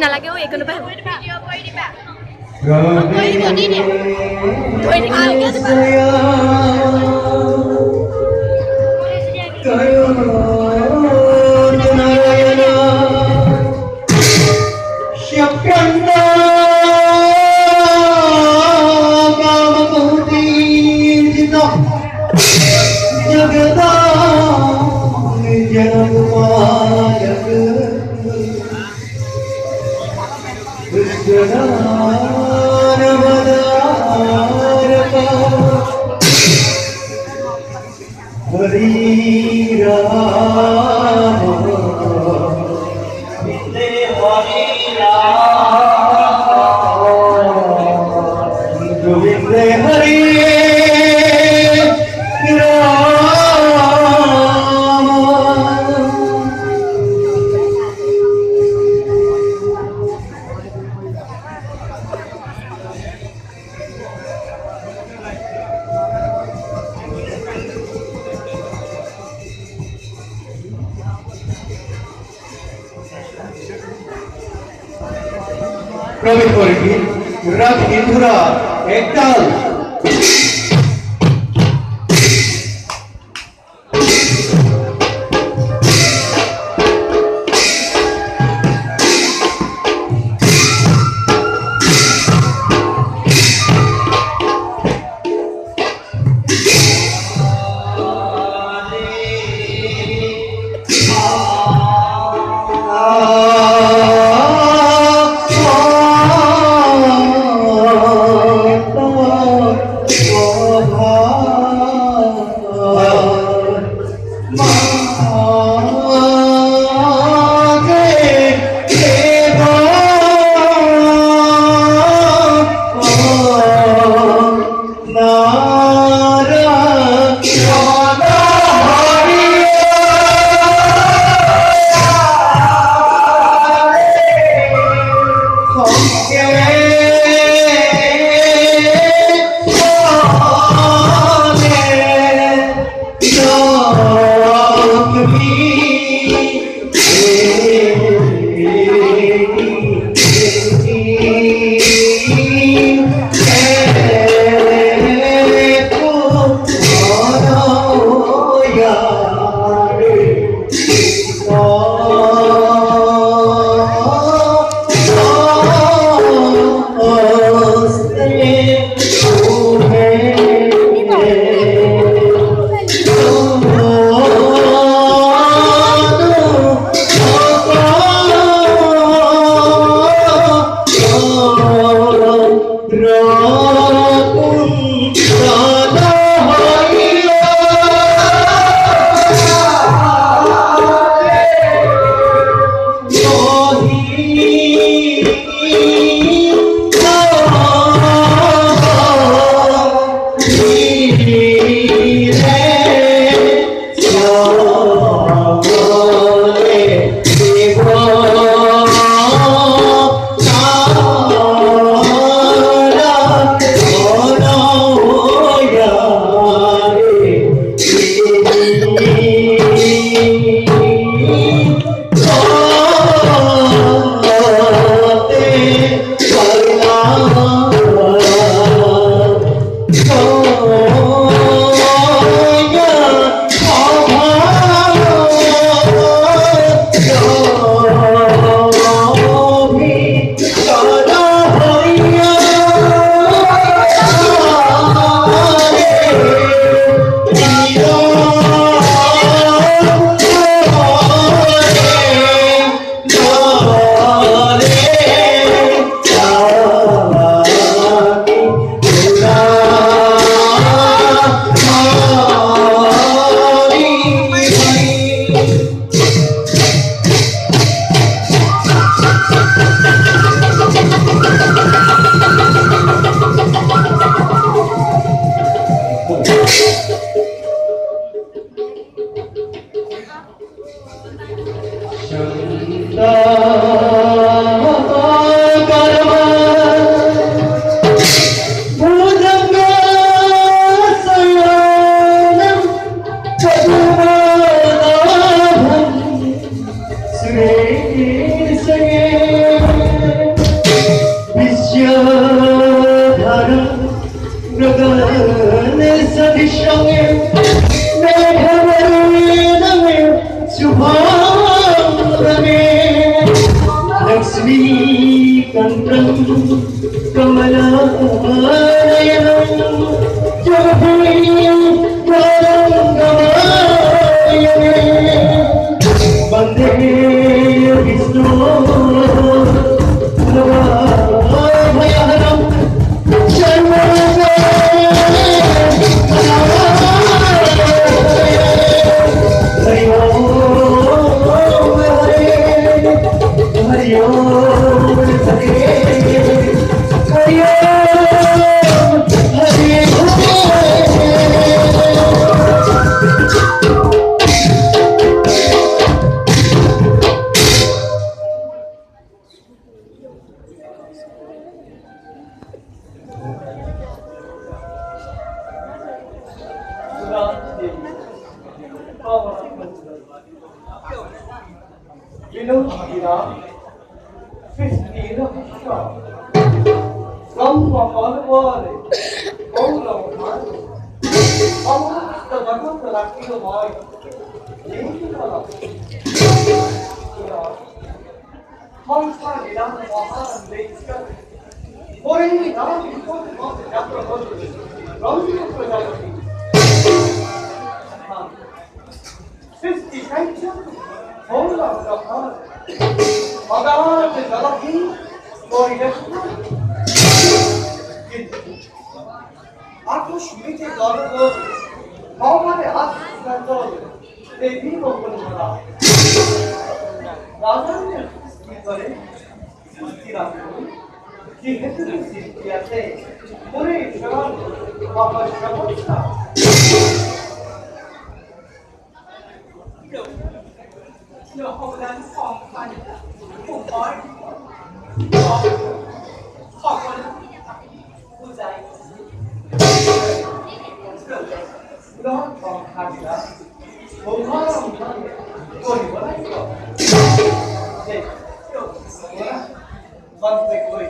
নালাগে ও একো নপাই ভিডিও কৰি দিবা থৈ প্রবেশ করেছি রাত হিন্দুরা একটাল लक्ष्मीकान्तं कमलानयनं जगद्गुरुं गमामहे वन्दे Vishnu भवभयहरं Hari Om Hari Om Hari You know, come from all the world, all of us, all the Bhagavad Gita boy, constantly down the water and they discuss. For any now, before the month, after a month, Rosie of Prajapati. 50 sanctions, all of the heart. Bhagavan is developing for election. After meeting other workers, how many ask control? They people will not. Rather than he had to see the say, Puri, Sharon, Papa Shabosta. No, hold on, Pop, honey. Who's that? Lord from Canada, one quick way.